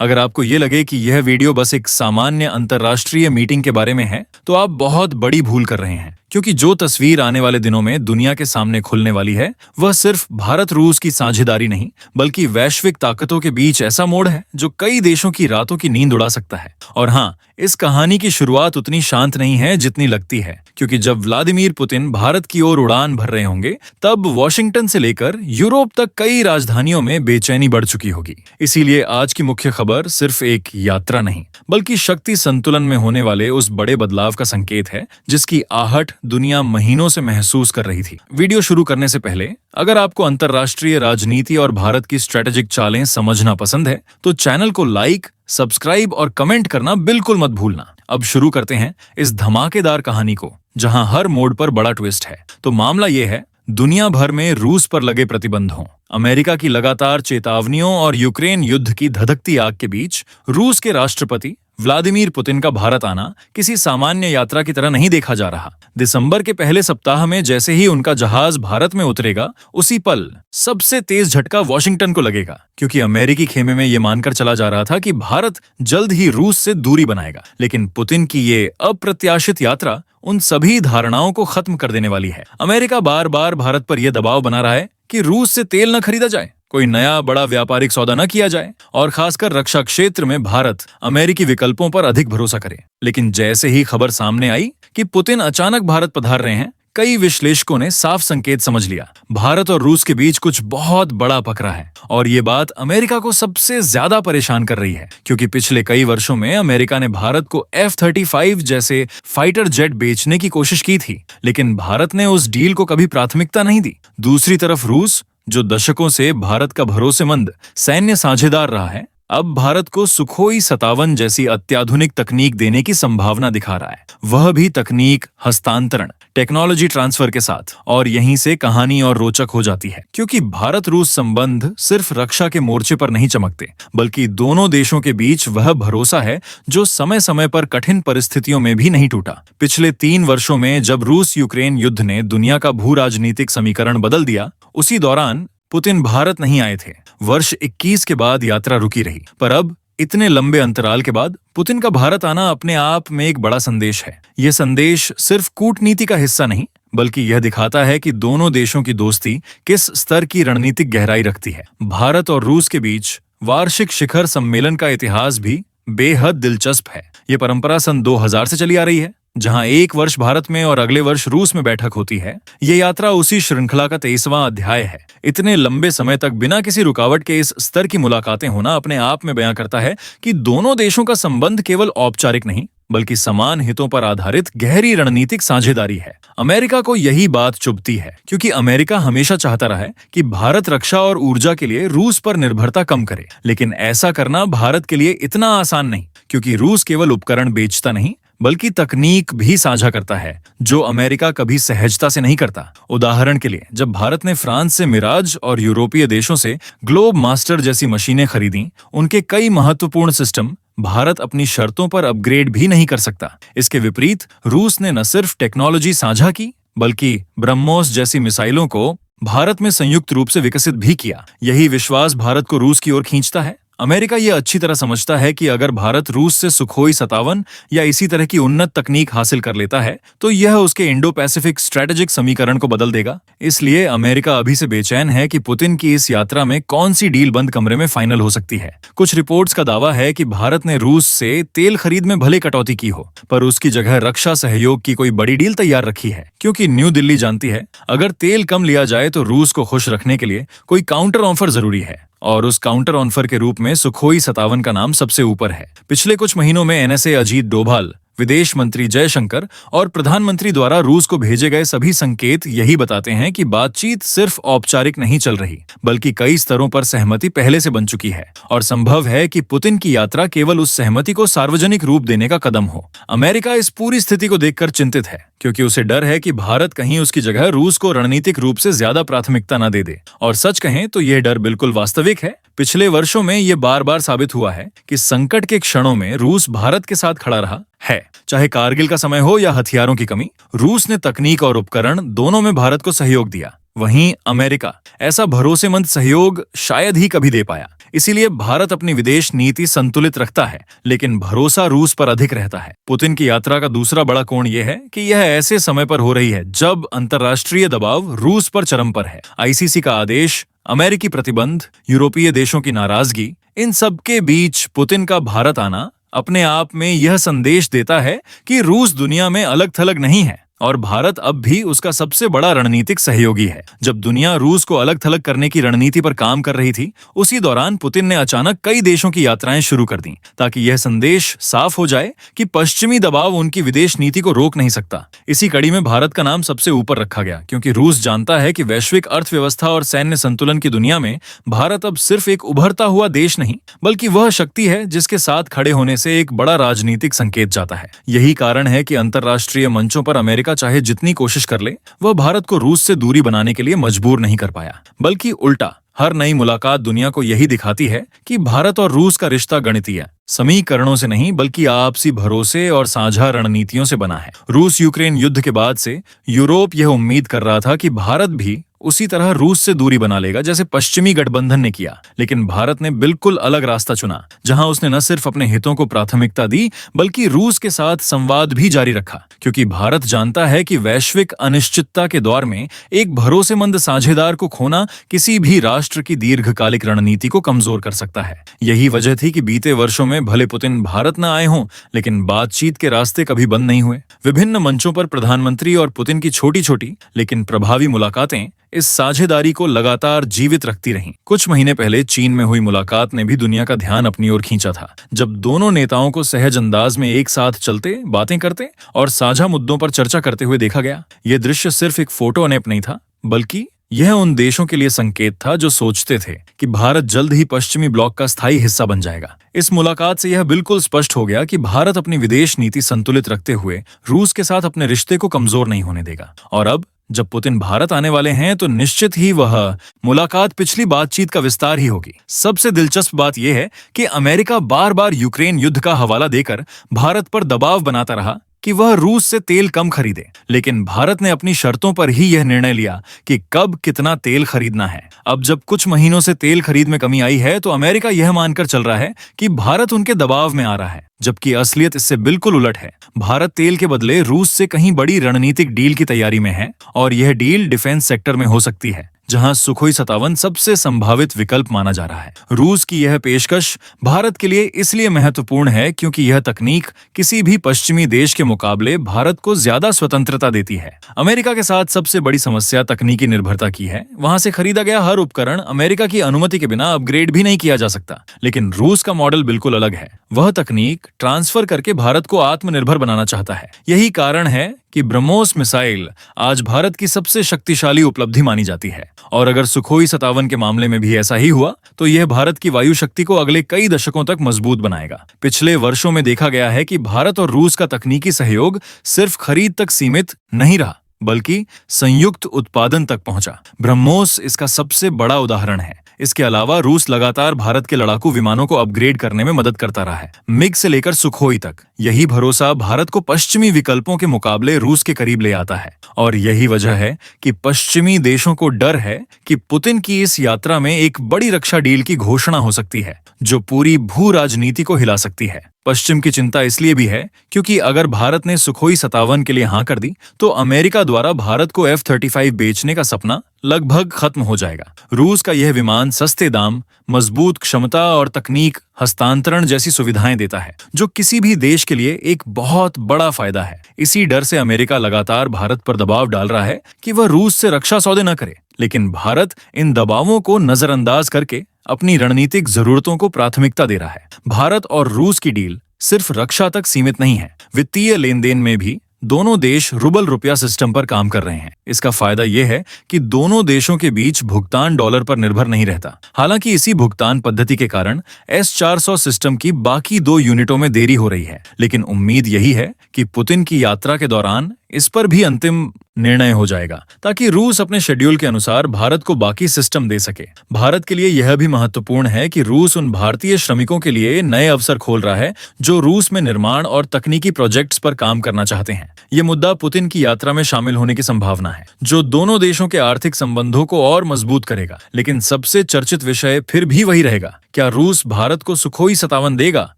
अगर आपको ये लगे कि यह वीडियो बस एक सामान्य अंतर्राष्ट्रीय मीटिंग के बारे में है, तो आप बहुत बड़ी भूल कर रहे हैं, क्योंकि जो तस्वीर आने वाले दिनों में दुनिया के सामने खुलने वाली है, वह सिर्फ भारत रूस की साझेदारी नहीं, बल्कि वैश्विक ताकतों के बीच ऐसा मोड़ है जो कई देशों की रातों की नींद उड़ा सकता है। और हाँ, इस कहानी की शुरुआत उतनी शांत नहीं है जितनी लगती है, क्योंकि जब व्लादिमीर पुतिन भारत की ओर उड़ान भर रहे होंगे, तब वॉशिंगटन से लेकर यूरोप तक कई राजधानियों में बेचैनी बढ़ चुकी होगी। इसीलिए आज की मुख्य खबर सिर्फ एक यात्रा नहीं, बल्कि शक्ति संतुलन में होने वाले उस बड़े बदलाव का संकेत है, जिसकी आहट दुनिया महीनों से महसूस कर रही थी। वीडियो शुरू करने से पहले, अगर आपको अंतर्राष्ट्रीय राजनीति और भारत की स्ट्रेटेजिक चालें समझना पसंद है, तो चैनल को लाइक, सब्सक्राइब और कमेंट करना बिल्कुल मत भूलना। अब शुरू करते हैं इस धमाकेदार कहानी को, जहां हर मोड़ पर बड़ा ट्विस्ट है। तो मामला यह है, दुनिया भर में रूस पर लगे प्रतिबंधों, अमेरिका की लगातार चेतावनियों और यूक्रेन युद्ध की धधकती आग के बीच रूस के राष्ट्रपति व्लादिमीर पुतिन का भारत आना किसी सामान्य यात्रा की तरह नहीं देखा जा रहा। दिसंबर के पहले सप्ताह में जैसे ही उनका जहाज भारत में उतरेगा, उसी पल सबसे तेज झटका वॉशिंगटन को लगेगा, क्योंकि अमेरिकी खेमे में यह मानकर चला जा रहा था कि भारत जल्द ही रूस से दूरी बनाएगा। लेकिन पुतिन की ये अप्रत्याशित यात्रा उन सभी धारणाओं को खत्म कर देने वाली है। अमेरिका बार बार भारत पर यह दबाव बना रहा है कि रूस से तेल न खरीदा जाए, कोई नया बड़ा व्यापारिक सौदा न किया जाए, और खासकर रक्षा क्षेत्र में भारत अमेरिकी विकल्पों पर अधिक भरोसा करे। लेकिन जैसे ही खबर सामने आई कि पुतिन अचानक भारत पधार रहे हैं, कई विश्लेषकों ने साफ संकेत समझ लिया, भारत और रूस के बीच कुछ बहुत बड़ा पकड़ा है। और ये बात अमेरिका को सबसे ज्यादा परेशान कर रही है, क्योंकि पिछले कई वर्षों में अमेरिका ने भारत को F-35 जैसे फाइटर जेट बेचने की कोशिश की थी, लेकिन भारत ने उस डील को कभी प्राथमिकता नहीं दी। दूसरी तरफ रूस, जो दशकों से भारत का भरोसेमंद सैन्य साझेदार रहा है, अब भारत को सुखोई 57 जैसी अत्याधुनिक तकनीक देने की संभावना दिखा रहा है, वह भी तकनीक हस्तांतरण, टेक्नोलॉजी ट्रांसफर के साथ। और यहीं से कहानी और रोचक हो जाती है, क्योंकि भारत रूस संबंध सिर्फ रक्षा के मोर्चे पर नहीं चमकते, बल्कि दोनों देशों के बीच वह भरोसा है जो समय समय पर कठिन परिस्थितियों में भी नहीं टूटा। पिछले 3 वर्षों में जब रूस यूक्रेन युद्ध ने दुनिया का भू राजनीतिक समीकरण बदल दिया, उसी दौरान पुतिन भारत नहीं आए थे। वर्ष 21 के बाद यात्रा रुकी रही, पर अब इतने लंबे अंतराल के बाद पुतिन का भारत आना अपने आप में एक बड़ा संदेश है। यह संदेश सिर्फ कूटनीति का हिस्सा नहीं, बल्कि यह दिखाता है कि दोनों देशों की दोस्ती किस स्तर की रणनीतिक गहराई रखती है। भारत और रूस के बीच वार्षिक शिखर सम्मेलन का इतिहास भी बेहद दिलचस्प है। ये परंपरा सन 2000 से चली आ रही है, जहां एक वर्ष भारत में और अगले वर्ष रूस में बैठक होती है। ये यात्रा उसी श्रृंखला का 23वां अध्याय है। इतने लंबे समय तक बिना किसी रुकावट के इस स्तर की मुलाकातें होना अपने आप में बयां करता है कि दोनों देशों का संबंध केवल औपचारिक नहीं, बल्कि समान हितों पर आधारित गहरी रणनीतिक साझेदारी है। अमेरिका को यही बात चुभती है, क्योंकि अमेरिका हमेशा चाहता रहा है कि भारत रक्षा और ऊर्जा के लिए रूस पर निर्भरता कम करे। लेकिन ऐसा करना भारत के लिए इतना आसान नहीं, क्योंकि रूस केवल उपकरण बेचता नहीं, बल्कि तकनीक भी साझा करता है, जो अमेरिका कभी सहजता से नहीं करता। उदाहरण के लिए, जब भारत ने फ्रांस से मिराज और यूरोपीय देशों से ग्लोब मास्टर जैसी मशीनें खरीदी, उनके कई महत्वपूर्ण सिस्टम भारत अपनी शर्तों पर अपग्रेड भी नहीं कर सकता। इसके विपरीत रूस ने न सिर्फ टेक्नोलॉजी साझा की, बल्कि ब्रह्मोस जैसी मिसाइलों को भारत में संयुक्त रूप से विकसित भी किया। यही विश्वास भारत को रूस की ओर खींचता है। अमेरिका ये अच्छी तरह समझता है कि अगर भारत रूस से सुखोई 57 या इसी तरह की उन्नत तकनीक हासिल कर लेता है, तो यह उसके इंडो पैसिफिक स्ट्रेटेजिक समीकरण को बदल देगा। इसलिए अमेरिका अभी से बेचैन है कि पुतिन की इस यात्रा में कौन सी डील बंद कमरे में फाइनल हो सकती है। कुछ रिपोर्ट्स का दावा है कि भारत ने रूस से तेल खरीद में भले कटौती की हो, पर उसकी जगह रक्षा सहयोग की कोई बड़ी डील तैयार रखी है, क्योंकि न्यू दिल्ली जानती है, अगर तेल कम लिया जाए तो रूस को खुश रखने के लिए कोई काउंटर ऑफर जरूरी है, और उस काउंटर ऑफर के रूप में सुखोई 57 का नाम सबसे ऊपर है। पिछले कुछ महीनों में NSA अजीत डोभाल, विदेश मंत्री जयशंकर और प्रधानमंत्री द्वारा रूस को भेजे गए सभी संकेत यही बताते हैं कि बातचीत सिर्फ औपचारिक नहीं चल रही, बल्कि कई स्तरों पर सहमति पहले से बन चुकी है। और संभव है कि पुतिन की यात्रा केवल उस सहमति को सार्वजनिक रूप देने का कदम हो। अमेरिका इस पूरी स्थिति को देखकर चिंतित है, क्योंकि उसे डर है कि भारत कहीं उसकी जगह रूस को रणनीतिक रूप से ज्यादा प्राथमिकता न दे दे। और सच कहें तो यह डर बिल्कुल वास्तविक है। पिछले वर्षों में यह बार बार साबित हुआ है कि संकट के क्षणों में रूस भारत के साथ खड़ा रहा है। चाहे कारगिल का समय हो या हथियारों की कमी, रूस ने तकनीक और उपकरण दोनों में भारत को सहयोग दिया। वहीं अमेरिका ऐसा भरोसेमंद सहयोग शायद ही कभी दे पाया। इसीलिए भारत अपनी विदेश नीति संतुलित रखता है, लेकिन भरोसा रूस पर अधिक रहता है। पुतिन की यात्रा का दूसरा बड़ा कोण यह है कि यह ऐसे समय पर हो रही है जब अंतर्राष्ट्रीय दबाव रूस पर चरम पर है। आईसीसी का आदेश, अमेरिकी प्रतिबंध, यूरोपीय देशों की नाराजगी, इन सब के बीच पुतिन का भारत आना अपने आप में यह संदेश देता है कि रूस दुनिया में अलग थलग नहीं है और भारत अब भी उसका सबसे बड़ा रणनीतिक सहयोगी है। जब दुनिया रूस को अलग थलग करने की रणनीति पर काम कर रही थी, उसी दौरान पुतिन ने अचानक कई देशों की यात्राएं शुरू कर दी, ताकि यह संदेश साफ हो जाए कि पश्चिमी दबाव उनकी विदेश नीति को रोक नहीं सकता। इसी कड़ी में भारत का नाम सबसे ऊपर रखा गया, क्योंकि रूस जानता है कि वैश्विक अर्थव्यवस्था और सैन्य संतुलन की दुनिया में भारत अब सिर्फ एक उभरता हुआ देश नहीं, बल्कि वह शक्ति है जिसके साथ खड़े होने से एक बड़ा राजनीतिक संकेत जाता है। यही कारण है कि अंतर्राष्ट्रीय मंचों पर अमेरिका चाहे जितनी कोशिश कर ले, वह भारत को रूस से दूरी बनाने के लिए मजबूर नहीं कर पाया, बल्कि उल्टा हर नई मुलाकात दुनिया को यही दिखाती है कि भारत और रूस का रिश्ता गणितीय समीकरणों से नहीं, बल्कि आपसी भरोसे और साझा रणनीतियों से बना है। रूस यूक्रेन युद्ध के बाद से यूरोप यह उम्मीद कर रहा था कि भारत भी उसी तरह रूस से दूरी बना लेगा जैसे पश्चिमी गठबंधन ने किया, लेकिन भारत ने बिल्कुल अलग रास्ता चुना, जहां उसने न सिर्फ अपने हितों को प्राथमिकता दी, बल्कि रूस के साथ संवाद भी जारी रखा, क्योंकि भारत जानता है कि वैश्विक अनिश्चितता के दौर में एक भरोसेमंद साझेदार को खोना किसी भी राष्ट्र की दीर्घकालिक रणनीति को कमजोर कर सकता है। यही वजह थी कि बीते वर्षों में भले पुतिन भारत न आए हों, लेकिन बातचीत के रास्ते कभी बंद नहीं हुए। विभिन्न मंचों पर प्रधानमंत्री और पुतिन की छोटी छोटी लेकिन प्रभावी मुलाकातें इस साझेदारी को लगातार जीवित रखती रहीं। कुछ महीने पहले चीन में हुई मुलाकात ने भी दुनिया का ध्यान अपनी ओर खींचा था, जब दोनों नेताओं को सहज अंदाज में एक साथ चलते, बातें करते और साझा मुद्दों पर चर्चा करते हुए देखा गया। यह दृश्य सिर्फ एक फोटो अनेप नहीं था, बल्कि यह उन देशों के लिए संकेत था जो सोचते थे कि भारत जल्द ही पश्चिमी ब्लॉक का स्थायी हिस्सा बन जाएगा। इस मुलाकात से यह बिल्कुल स्पष्ट हो गया कि भारत अपनी विदेश नीति संतुलित रखते हुए रूस के साथ अपने रिश्ते को कमजोर नहीं होने देगा। और अब जब पुतिन भारत आने वाले हैं, तो निश्चित ही वह मुलाकात पिछली बातचीत का विस्तार ही होगी। सबसे दिलचस्प बात यह है कि अमेरिका बार बार यूक्रेन युद्ध का हवाला देकर भारत पर दबाव बनाता रहा कि वह रूस से तेल कम खरीदे, लेकिन भारत ने अपनी शर्तों पर ही यह निर्णय लिया कि कब कितना तेल खरीदना है। अब जब कुछ महीनों से तेल खरीद में कमी आई है, तो अमेरिका यह मानकर चल रहा है कि भारत उनके दबाव में आ रहा है, जबकि असलियत इससे बिल्कुल उलट है। भारत तेल के बदले रूस से कहीं बड़ी रणनीतिक डील की तैयारी में है, और यह डील डिफेंस सेक्टर में हो सकती है, जहां सुखोई 57 सबसे संभावित विकल्प माना जा रहा है। रूस की यह पेशकश भारत के लिए इसलिए महत्वपूर्ण है क्योंकि यह तकनीक किसी भी पश्चिमी देश के मुकाबले भारत को ज्यादा स्वतंत्रता देती है। अमेरिका के साथ सबसे बड़ी समस्या तकनीकी निर्भरता की है। वहां से खरीदा गया हर उपकरण अमेरिका की अनुमति के बिना अपग्रेड भी नहीं किया जा सकता, लेकिन रूस का मॉडल बिल्कुल अलग है। वह तकनीक ट्रांसफर करके भारत को आत्मनिर्भर बनाना चाहता है। यही कारण है कि ब्रह्मोस मिसाइल आज भारत की सबसे शक्तिशाली उपलब्धि मानी जाती है, और अगर सुखोई 57 के मामले में भी ऐसा ही हुआ, तो यह भारत की वायु शक्ति को अगले कई दशकों तक मजबूत बनाएगा। पिछले वर्षों में देखा गया है कि भारत और रूस का तकनीकी सहयोग सिर्फ खरीद तक सीमित नहीं रहा, बल्कि संयुक्त उत्पादन तक पहुंचा। ब्रह्मोस इसका सबसे बड़ा उदाहरण है। इसके अलावा रूस लगातार भारत के लड़ाकू विमानों को अपग्रेड करने में मदद करता रहा है, मिग से लेकर सुखोई तक। यही भरोसा भारत को पश्चिमी विकल्पों के मुकाबले रूस के करीब ले आता है, और यही वजह है कि पश्चिमी देशों को डर है कि पुतिन की इस यात्रा में एक बड़ी रक्षा डील की घोषणा हो सकती है, जो पूरी भू राजनीति को हिला सकती है। पश्चिम की चिंता इसलिए भी है क्योंकि अगर भारत ने सुखोई 57 के लिए हाँ कर दी, तो अमेरिका द्वारा भारत को F-35 बेचने का सपना लगभग खत्म हो जाएगा। रूस का यह विमान सस्ते दाम, मजबूत क्षमता और तकनीक हस्तांतरण जैसी सुविधाएं देता है, जो किसी भी देश के लिए एक बहुत बड़ा फायदा है। इसी डर से अमेरिका लगातार भारत पर दबाव डाल रहा है कि वह रूस से रक्षा सौदे न करे, लेकिन भारत इन दबावों को नजरअंदाज करके अपनी रणनीतिक जरूरतों को प्राथमिकता दे रहा है। भारत और रूस की डील सिर्फ रक्षा तक सीमित नहीं है। वित्तीय लेन देन में भी दोनों देश रूबल रुपया सिस्टम पर काम कर रहे हैं। इसका फायदा यह है कि दोनों देशों के बीच भुगतान डॉलर पर निर्भर नहीं रहता। हालांकि इसी भुगतान पद्धति के कारण S-400 सिस्टम की बाकी 2 यूनिटों में देरी हो रही है, लेकिन उम्मीद यही है कि पुतिन की यात्रा के दौरान इस पर भी अंतिम निर्णय हो जाएगा, ताकि रूस अपने शेड्यूल के अनुसार भारत को बाकी सिस्टम दे सके। भारत के लिए यह भी महत्वपूर्ण है कि रूस उन भारतीय श्रमिकों के लिए नए अवसर खोल रहा है जो रूस में निर्माण और तकनीकी प्रोजेक्ट्स पर काम करना चाहते हैं। ये मुद्दा पुतिन की यात्रा में शामिल होने की संभावना है, जो दोनों देशों के आर्थिक संबंधों को और मजबूत करेगा। लेकिन सबसे चर्चित विषय फिर भी वही रहेगा क्या रूस भारत को सुखोई 57 देगा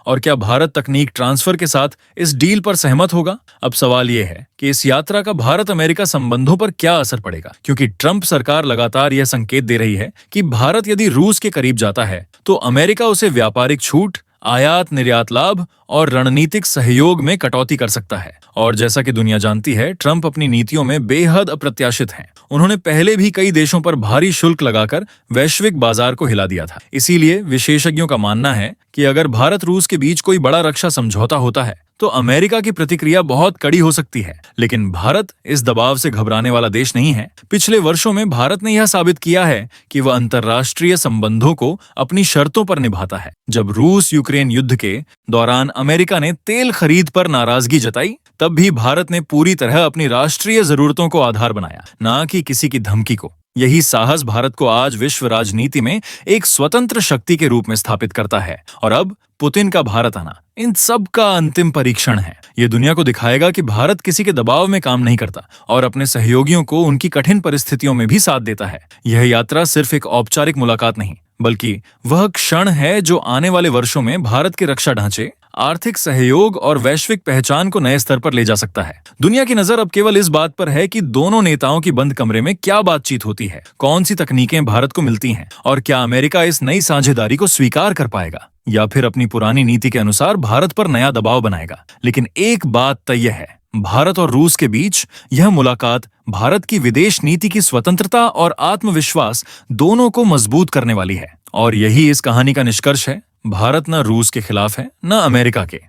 और क्या भारत तकनीक ट्रांसफर के साथ इस डील पर सहमत होगा? अब सवाल यह है कि इस यात्रा का भारत अमेरिका संबंधों पर क्या असर पड़ेगा, क्योंकि ट्रंप सरकार लगातार यह संकेत दे रही है कि भारत यदि रूस के करीब जाता है तो अमेरिका उसे व्यापारिक छूट, आयात निर्यात लाभ और रणनीतिक सहयोग में कटौती कर सकता है। और जैसा कि दुनिया जानती है, ट्रंप अपनी नीतियों में बेहद अप्रत्याशित हैं। उन्होंने पहले भी कई देशों पर भारी शुल्क लगाकर वैश्विक बाजार को हिला दिया था। इसीलिए विशेषज्ञों का मानना है कि अगर भारत रूस के बीच कोई बड़ा रक्षा समझौता होता है तो अमेरिका की प्रतिक्रिया बहुत कड़ी हो सकती है। लेकिन भारत इस दबाव से घबराने वाला देश नहीं है। पिछले वर्षों में भारत ने यह साबित किया है कि वह अंतर्राष्ट्रीय संबंधों को अपनी शर्तों पर निभाता है। जब रूस यूक्रेन युद्ध के दौरान अमेरिका ने तेल खरीद पर नाराजगी जताई, तब भी भारत ने पूरी तरह अपनी राष्ट्रीय जरूरतों को आधार बनाया, न कि किसी की धमकी को। यही साहस भारत को आज विश्व राजनीति में एक स्वतंत्र शक्ति के रूप में स्थापित करता है। और अब पुतिन का भारत आना इन सब का अंतिम परीक्षण है। ये दुनिया को दिखाएगा कि भारत किसी के दबाव में काम नहीं करता और अपने सहयोगियों को उनकी कठिन परिस्थितियों में भी साथ देता है। यह यात्रा सिर्फ एक औपचारिक मुलाकात नहीं, बल्कि वह क्षण है जो आने वाले वर्षों में भारत के रक्षा ढांचे, आर्थिक सहयोग और वैश्विक पहचान को नए स्तर पर ले जा सकता है। दुनिया की नजर अब केवल इस बात पर है कि दोनों नेताओं की बंद कमरे में क्या बातचीत होती है, कौन सी तकनीकें भारत को मिलती हैं और क्या अमेरिका इस नई साझेदारी को स्वीकार कर पाएगा या फिर अपनी पुरानी नीति के अनुसार भारत पर नया दबाव बनाएगा। लेकिन एक बात तय है, भारत और रूस के बीच यह मुलाकात भारत की विदेश नीति की स्वतंत्रता और आत्मविश्वास दोनों को मजबूत करने वाली है। और यही इस कहानी का निष्कर्ष है। भारत न रूस के खिलाफ है, न अमेरिका के।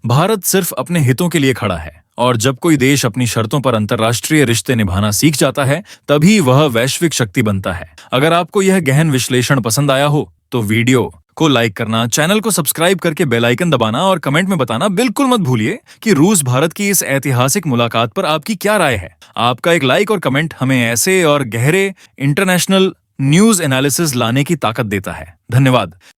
भारत सिर्फ अपने हितों के लिए खड़ा है। और जब कोई देश अपनी शर्तों पर अंतर्राष्ट्रीय रिश्ते निभाना सीख जाता है, तभी वह वैश्विक शक्ति बनता है। अगर आपको यह गहन विश्लेषण पसंद आया हो तो वीडियो को लाइक करना, चैनल को सब्सक्राइब करके बेल आइकन दबाना और कमेंट में बताना बिल्कुल मत भूलिए कि रूस भारत की इस ऐतिहासिक मुलाकात पर आपकी क्या राय है। आपका एक लाइक और कमेंट हमें ऐसे और गहरे इंटरनेशनल न्यूज एनालिसिस लाने की ताकत देता है। धन्यवाद।